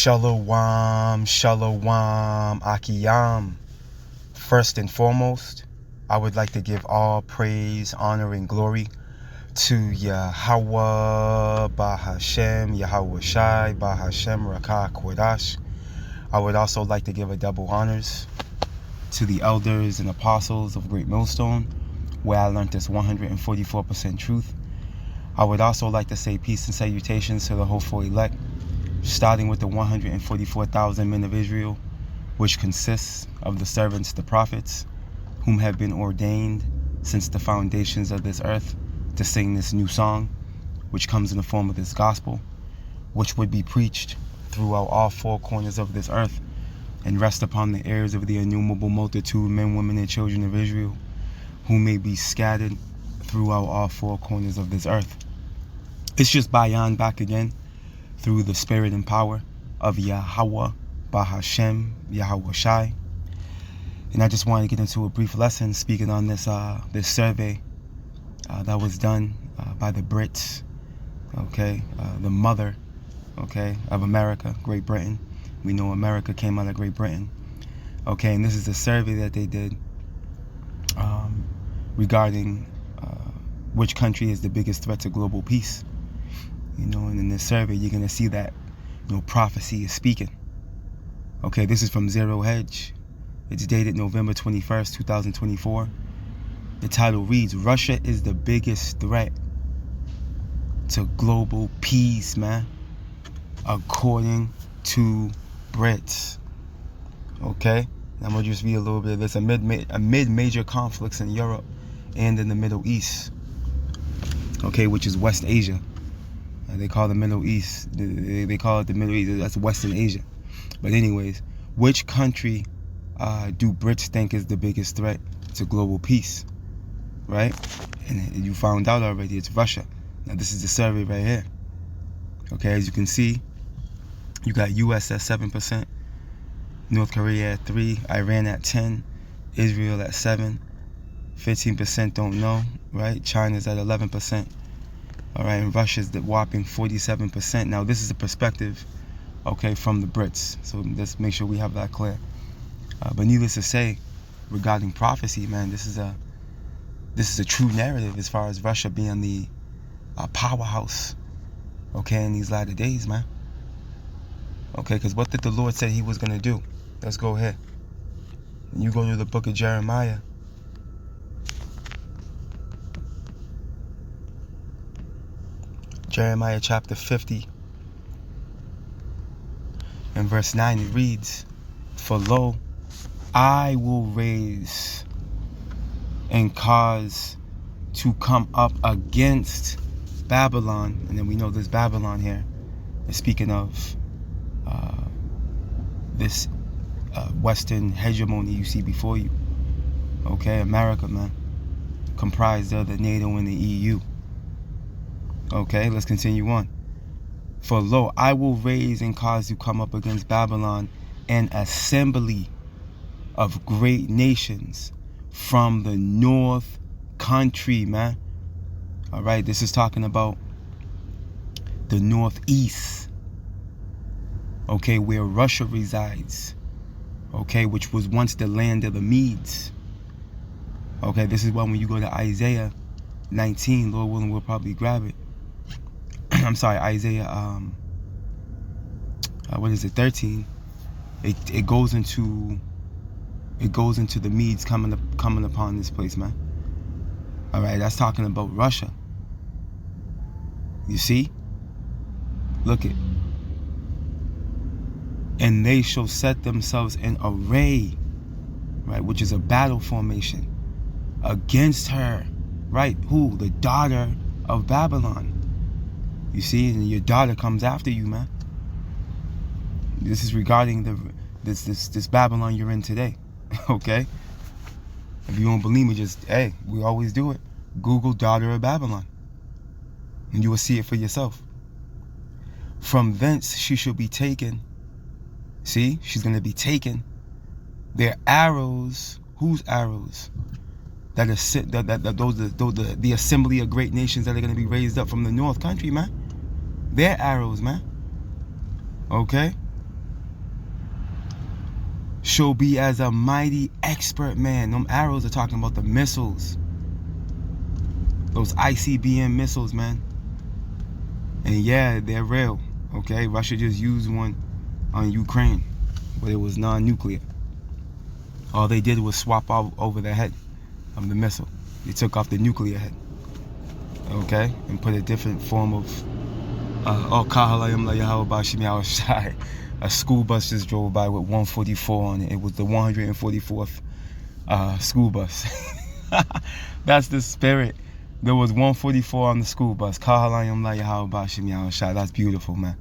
Shalom, shalom, akiyam. First and foremost, I would like to give all praise, honor, and glory to Yahweh, Bahashem, Yahweh Shai, Bahashem, Rakah, Kodash. I would also like to give a double honors to the elders and apostles of Great Millstone, where I learned this 144% truth. I would also like to say peace and salutations to the hopeful elect, starting with the 144,000 men of Israel, which consists of the servants, the prophets, whom have been ordained since the foundations of this earth to sing this new song, which comes in the form of this gospel, which would be preached throughout all four corners of this earth and rest upon the ears of the innumerable multitude, men, women, and children of Israel, who may be scattered throughout all four corners of this earth. It's just Bayan back again, through the spirit and power of Yahweh, Bahashem, Yahweh Shai. And I just want to get into a brief lesson speaking on this this survey that was done by the Brits, okay, the mother, okay, of America, Great Britain. We know America came out of Great Britain, okay, and this is a survey that they did regarding which country is the biggest threat to global peace. You know, and in this survey, you're going to see that, you know, prophecy is speaking. Okay, this is from Zero Hedge. It's dated November 21st, 2024. The title reads, Russia is the biggest threat to global peace, man, according to Brits. Okay, I'm going to just read a little bit of this. Amid major conflicts in Europe and in the Middle East, okay, which is West Asia. They call the Middle East, they call it the Middle East, that's Western Asia. But anyways, which country do Brits think is the biggest threat to global peace, right? And you found out already, it's Russia. Now this is the survey right here. Okay, as you can see, you got US at 7%, North Korea at 3%, Iran at 10%, Israel at 7%, 15% don't know, right? China's at 11%. All right, and Russia's the whopping 47%. Now, this is a perspective, okay, from the Brits. So let's make sure we have that clear. But needless to say, regarding prophecy, man, this is a true narrative as far as Russia being the powerhouse, okay, in these latter days, man. Okay, because what did the Lord say He was gonna do? Let's go ahead. You go to the book of Jeremiah. Jeremiah chapter 50 and verse 9, it reads, For lo, I will raise and cause to come up against Babylon. And then we know this Babylon here is speaking of this Western hegemony you see before you. Okay, America, man, comprised of the NATO and the EU. Okay, let's continue on. For lo, I will raise and cause to come up against Babylon an assembly of great nations from the north country, man. All right, this is talking about the northeast, okay, where Russia resides, okay, which was once the land of the Medes. Okay, this is why when you go to Isaiah 19, Lord willing, we'll probably grab it. I'm sorry, Isaiah, 13. It goes into the Medes coming upon this place, man. All right, that's talking about Russia. You see? Look it. And they shall set themselves in array, right, which is a battle formation against her, right? Who? The daughter of Babylon. You see, and your daughter comes after you, man. This is regarding this Babylon you're in today, okay? If you don't believe me, just, hey, we always do it. Google daughter of Babylon, and you will see it for yourself. From thence she shall be taken. See, she's going to be taken. Their arrows, whose arrows? That is the assembly of great nations that are going to be raised up from the north country, man. Their arrows, man. Okay? shall be as a mighty expert man. Them arrows are talking about the missiles. Those ICBM missiles, man. And yeah, they're real. Okay, Russia just used one on Ukraine, but it was non-nuclear. All they did was swap out over the head of the missile. They took off the nuclear head. Okay, and put a different form of a school bus just drove by with 144 on it. It was the 144th school bus. That's the spirit. There was 144 on the school bus. That's beautiful, man.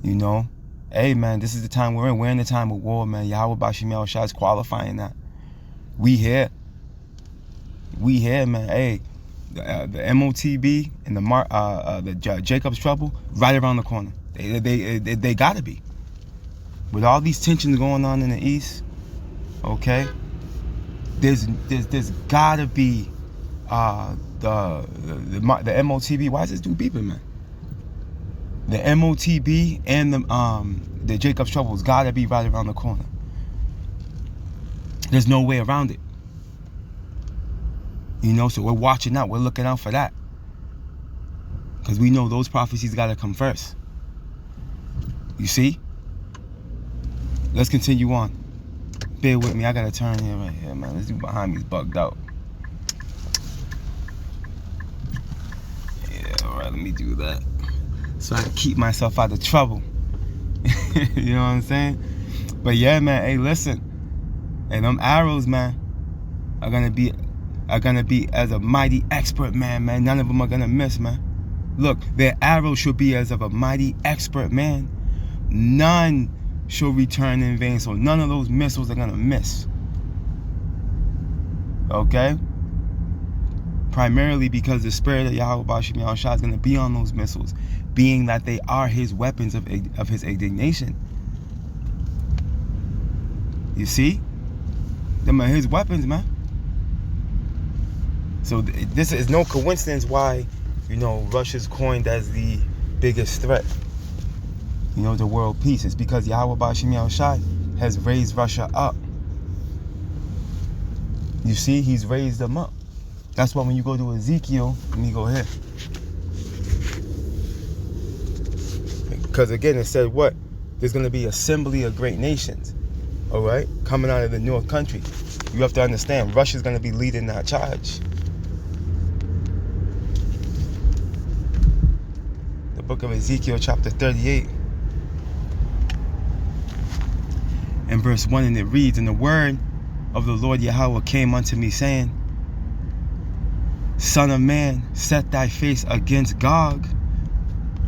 You know? Hey, man, this is the time we're in. We're in the time of war, man. Yahweh Bashim Yahushua is qualifying that. We here. We here, man. Hey, the MOTB and the Jacob's Trouble right around the corner. They gotta be. With all these tensions going on in the East, okay, there's gotta be the MOTB. Why is this dude beeping, man? The MOTB and the Jacob's Trouble's gotta be right around the corner. There's no way around it. You know, so we're watching out. We're looking out for that. Because we know those prophecies gotta come first. You see? Let's continue on. Bear with me. I gotta turn here right here, man. This dude behind me is bugged out. Yeah, alright, let me do that. So I can keep myself out of trouble. You know what I'm saying? But yeah, man, hey, listen. And them arrows, man, are gonna be as a mighty expert man. None of them are gonna miss, man. Look, their arrows should be as of a mighty expert man. None shall return in vain. So none of those missiles are gonna miss. Okay? Primarily because the spirit of Yahweh Bashim Yahushua is gonna be on those missiles, being that they are his weapons of his indignation. You see? Them are his weapons, man. So this is no coincidence why, you know, Russia's coined as the biggest threat, you know, to world peace. It's because Yahweh Bashim Yahushua has raised Russia up. You see, he's raised them up. That's why when you go to Ezekiel, let me go here. Because again, it said what? There's going to be assembly of great nations, all right, coming out of the north country. You have to understand, Russia's going to be leading that charge. The book of Ezekiel, chapter 38. And verse 1, and it reads, and the word of the Lord Yahweh came unto me, saying, Son of man, set thy face against Gog,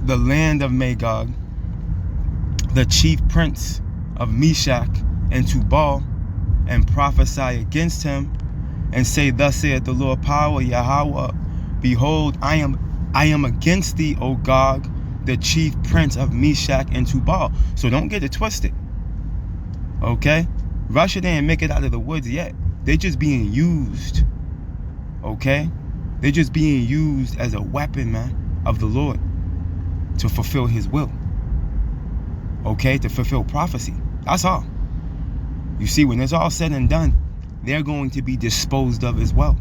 the land of Magog, the chief prince of Meshach and Tubal, and prophesy against him, and say, Thus saith the Lord power, Yahweh, behold, I am against thee, O Gog, the chief prince of Meshach and Tubal. So don't get it twisted. Okay? Russia didn't make it out of the woods yet. They're just being used. Okay? They're just being used as a weapon, man, of the Lord to fulfill his will. Okay? To fulfill prophecy. That's all. You see, when it's all said and done, they're going to be disposed of as well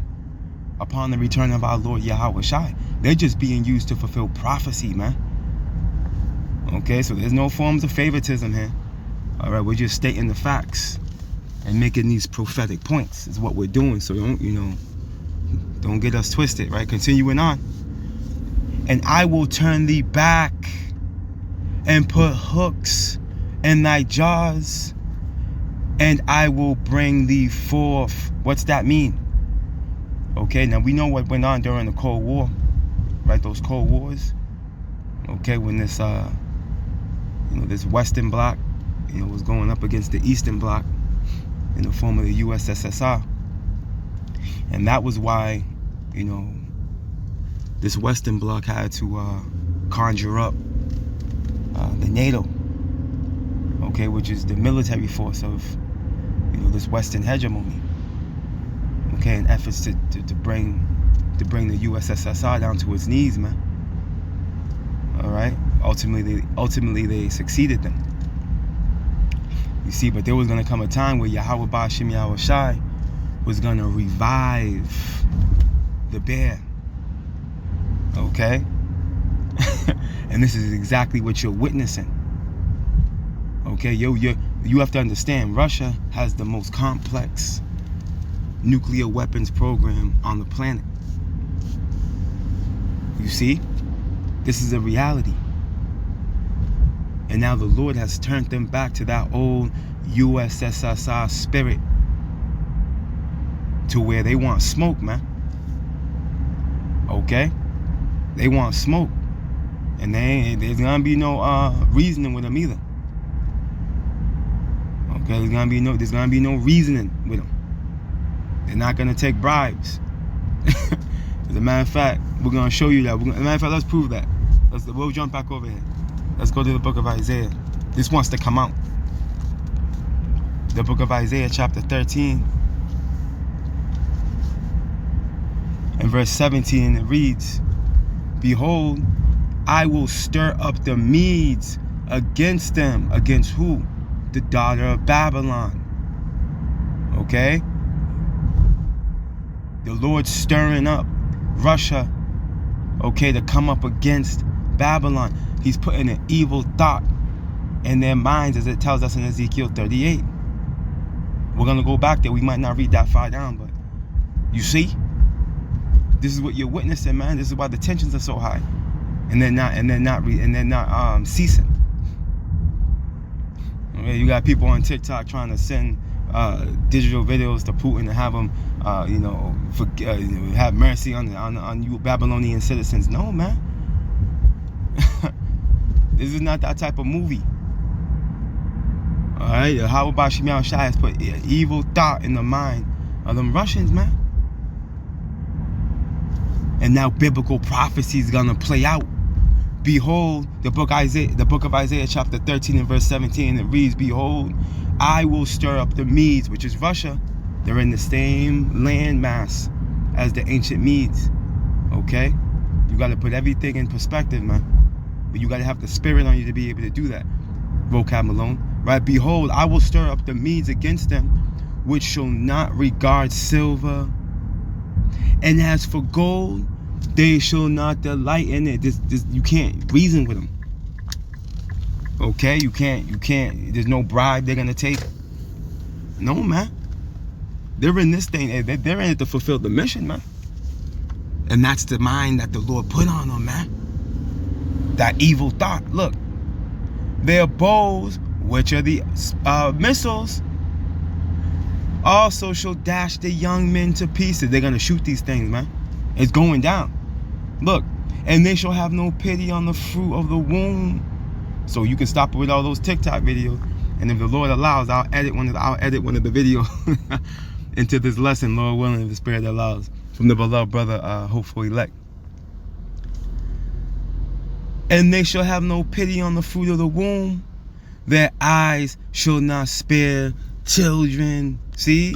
upon the return of our Lord Yahweh Shai. They're just being used to fulfill prophecy, man. Okay? So there's no forms of favoritism here. All right? We're just stating the facts and making these prophetic points is what we're doing. So don't, you know, don't get us twisted, right? Continuing on. And I will turn thee back and put hooks in thy jaws, and I will bring thee forth. What's that mean? Okay, now we know what went on during the Cold War, right? Those Cold Wars. Okay, when this, you know, this Western bloc, you know, was going up against the Eastern bloc in the form of the USSR. And that was why, you know, this Western bloc had to conjure up the NATO, okay, which is the military force of, you know, this Western hegemony, okay, in efforts to bring the USSR down to its knees, man. All right. Ultimately they succeeded them. You see, but there was going to come a time where Yahweh Ba'ashem Yahweh Shai was going to revive the bear. Okay? And this is exactly what you're witnessing. Okay? You have to understand, Russia has the most complex nuclear weapons program on the planet. You see? This is a reality. And now the Lord has turned them back to that old USSR spirit, to where they want smoke, man. Okay? They want smoke. And there's gonna be no reasoning with them either. Okay, there's gonna be no reasoning with them. They're not gonna take bribes. As a matter of fact, we're gonna show you that. As a matter of fact, let's prove that. We'll jump back over here. Let's go to the book of Isaiah. This wants to come out. The book of Isaiah, chapter 13. And verse 17, it reads, "Behold, I will stir up the Medes against them." Against who? The daughter of Babylon. Okay? The Lord's stirring up Russia, okay, to come up against Babylon. He's putting an evil thought in their minds, as it tells us in Ezekiel 38. We're going to go back there. We might not read that far down, but you see? This is what you're witnessing, man. This is why the tensions are so high. And they're not ceasing. Okay, you got people on TikTok trying to send digital videos to Putin to have him, have mercy on you Babylonian citizens. No, man. This is not that type of movie. Alright, Yahweh Ba'ashem Yahweh Shai has put evil thought in the mind of them Russians, man. And now biblical prophecy is gonna play out. Behold, the book of Isaiah chapter 13 and verse 17, it reads, "Behold, I will stir up the Medes," which is Russia. They're in the same landmass as the ancient Medes. Okay? You got to put everything in perspective, man. But you got to have the spirit on you to be able to do that. Vocab Malone. Right? "Behold, I will stir up the Medes against them, which shall not regard silver. And as for gold, they shall not delight in it." You can't reason with them. Okay? You can't. There's no bribe they're going to take. No, man. They're in this thing. They're in it to fulfill the mission, man. And that's the mind that the Lord put on them, man. That evil thought. Look. Their bows, which are the missiles, also shall dash the young men to pieces. They're going to shoot these things, man. It's going down. Look. "And they shall have no pity on the fruit of the womb." So you can stop it with all those TikTok videos. And if the Lord allows, I'll edit one of the videos into this lesson, Lord willing, if the Spirit allows, from the beloved brother, hopeful elect. "And they shall have no pity on the fruit of the womb. Their eyes shall not spare children." See?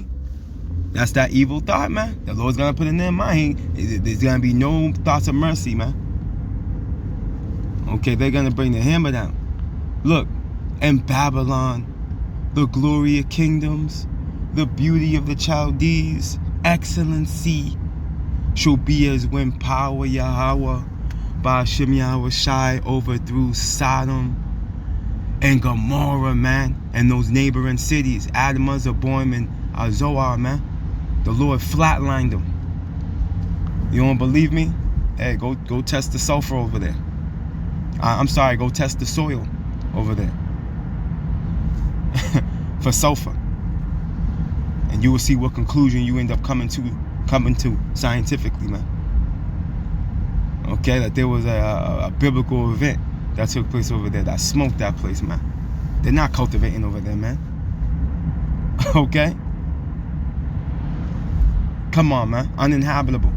That's that evil thought, man. The Lord's going to put in their mind. There's going to be no thoughts of mercy, man. Okay, they're going to bring the hammer down. Look, "And Babylon, the glory of kingdoms, the beauty of the Chaldees, excellency, shall be as when power Yahweh Ba'ashem Yahweh Shai overthrew Sodom and Gomorrah, man, and those neighboring cities, Admah, Zeboim, and Zoar, man. The Lord flatlined them. You don't believe me? Hey, go test the sulfur over there. I'm sorry, go test the soil over there for sulfur, and you will see what conclusion you end up coming to scientifically, man. Okay, that there was a biblical event that took place over there that smoked that place, man. They're not cultivating over there, man. Okay? Come on, man. Uninhabitable.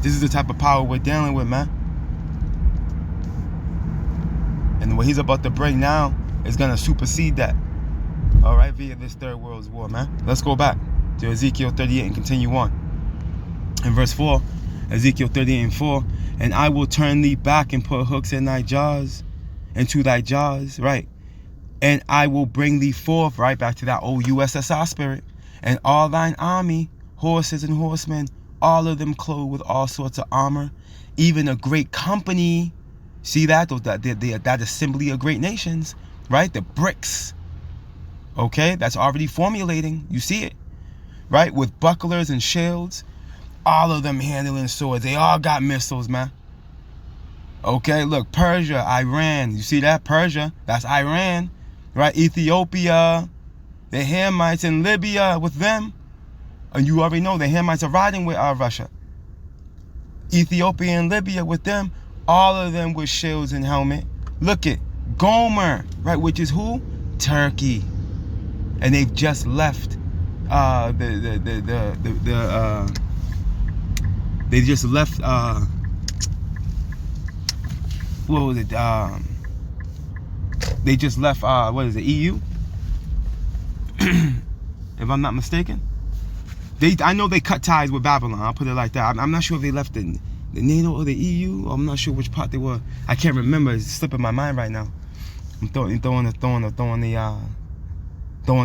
This is the type of power we're dealing with, man. And what he's about to bring now is going to supersede that. All right, via this third world's war, man. Let's go back to Ezekiel 38 and continue on. In verse 4, Ezekiel 38 and 4, "And I will turn thee back and put hooks in thy jaws, into thy jaws, right? And I will bring thee forth, right, back to that old USSR spirit, and all thine army, horses and horsemen, all of them clothed with all sorts of armor, even a great company. See that? That assembly of great nations, right? The BRICS, okay? That's already formulating. You see it, right? With bucklers and shields, all of them handling swords. They all got missiles, man. Okay, look, Persia, Iran. You see that? Persia, that's Iran, right? Ethiopia, the Hamites in Libya with them. And you already know the Hamites are riding with Russia. Ethiopia and Libya with them. All of them with shields and helmet. Look at Gomer, right? Which is who? Turkey. And they've just left they just left what was it? They just left what is it, EU? If I'm not mistaken. I know they cut ties with Babylon. I'll put it like that. I'm not sure if they left the NATO or the EU. I'm not sure which part they were. I can't remember. It's slipping my mind right now. I'm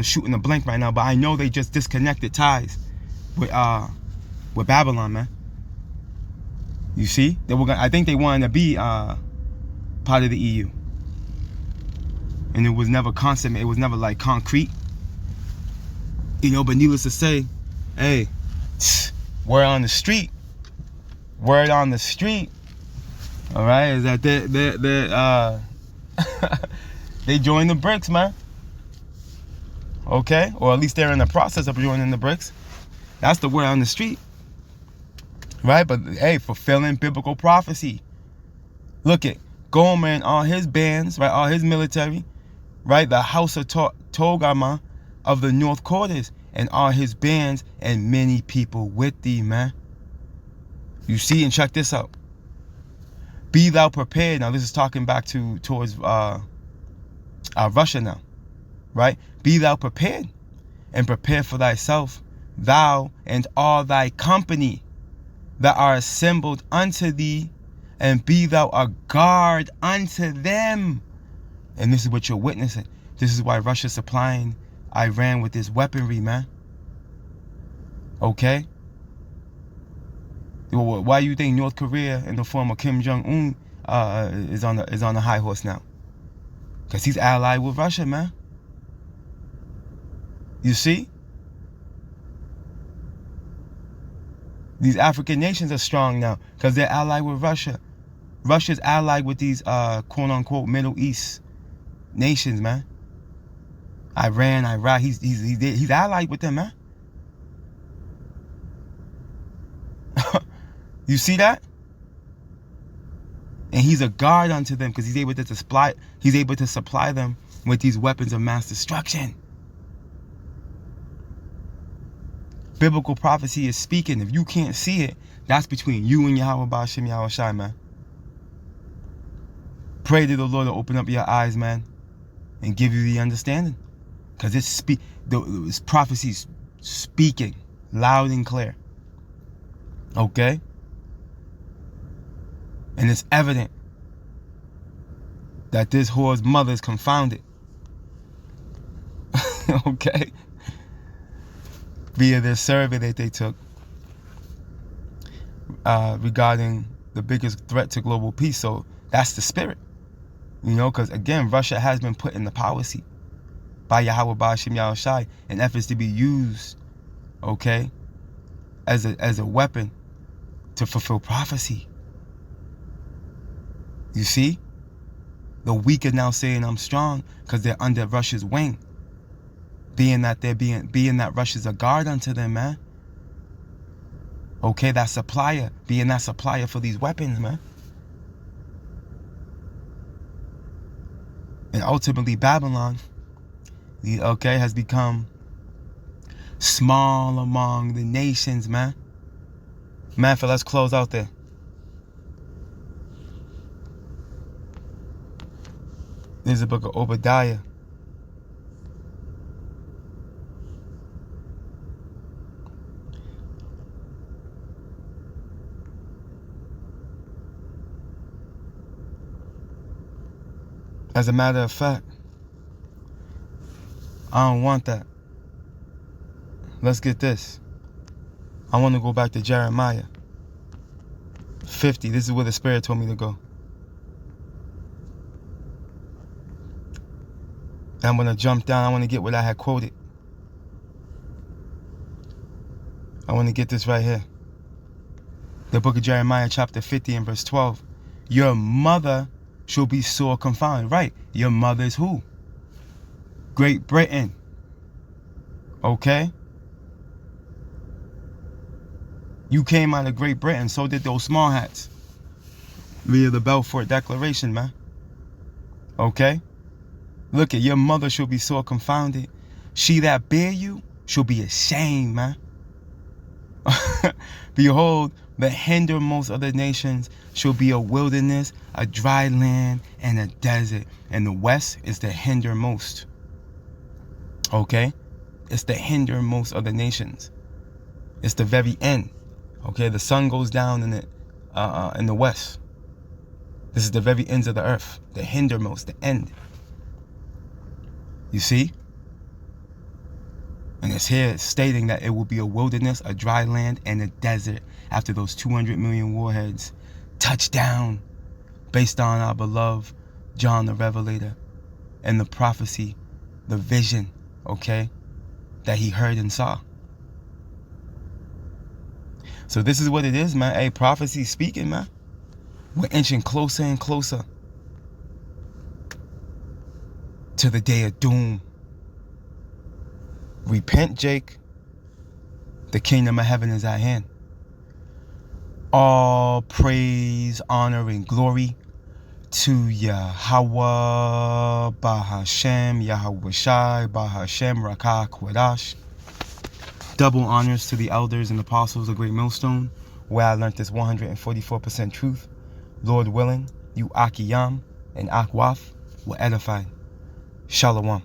shooting a blank right now. But I know they just disconnected ties with Babylon, man. You see, I think they wanted to be part of the EU, and it was never consummate. It was never like concrete, you know. But needless to say, hey, word on the street, all right, is that they joined the BRICS, man. Okay, or at least they're in the process of joining the BRICS. That's the word on the street, right? But hey, fulfilling biblical prophecy. Look at Gomer and all his bands, right? All his military, right? The house of Togama of the north quarters, and all his bands, and many people with thee, man. You see, and check this out. Be thou prepared. Now this is talking back towards Russia now, right? Be thou prepared, and prepare for thyself, thou and all thy company that are assembled unto thee, and be thou a guard unto them. And this is what you're witnessing. This is why Russia's supplying Iran with this weaponry, man. Okay? Why do you think North Korea, in the form of Kim Jong-un, is on the high horse now? Because he's allied with Russia, man. You see? These African nations are strong now because they're allied with Russia. Russia's allied with these quote-unquote Middle East nations, man. Iran, Iraq, he's allied with them, man. You see that? And he's a guard unto them because he's able to supply them with these weapons of mass destruction. Biblical prophecy is speaking. If you can't see it, that's between you and Yahweh Ba'ashem Yahweh Shai, man. Pray to the Lord to open up your eyes, man, and give you the understanding. Because this prophecy is speaking loud and clear. Okay? And it's evident that this whore's mother is confounded. Okay? Via this survey that they took regarding the biggest threat to global peace. So that's the spirit. You know, because again, Russia has been put in the power seat by Yahweh Ba'ashem Yahweh Shai in efforts to be used, okay, as a weapon to fulfill prophecy. You see? The weak are now saying I'm strong because they're under Russia's wing. Being that Russia's a guard unto them, man. Okay, that supplier, being that supplier for these weapons, man. And ultimately Babylon, has become small among the nations, man. Man, let's close out there. There's the book of Obadiah. As a matter of fact, I don't want that. Let's get this. I want to go back to Jeremiah 50. This is where the Spirit told me to go. And I'm going to jump down. I want to get what I had quoted. I want to get this right here. The book of Jeremiah chapter 50 and verse 12. Your mother shall be sore confounded. Right. Your mother is who? Great Britain. Okay? You came out of Great Britain. So did those small hats. Via the Balfour Declaration, man. Okay? Look at your mother shall be sore confounded. She that bare you shall be ashamed, man. Behold, the hindermost of the nations shall be a wilderness, a dry land, and a desert. And the west is the hindermost. Okay? It's the hindermost of the nations. It's the very end. Okay? The sun goes down in the west. This is the very ends of the earth. The hindermost, the end. You see? And it's here stating that it will be a wilderness, a dry land, and a desert after those 200 million warheads touch down based on our beloved John the Revelator and the prophecy, the vision, okay, that he heard and saw. So this is what it is, man. Hey, prophecy speaking, man. We're inching closer and closer to the day of doom. Repent, Jake. The kingdom of heaven is at hand. All praise, honor, and glory to Yahweh, Bahashem, Yahweh Shai, Bahashem, Rakah, Kwadash. Double honors to the elders and apostles of Great Millstone, where I learned this 144% truth. Lord willing, you Akiyam and Akwaf will edify. Shalom.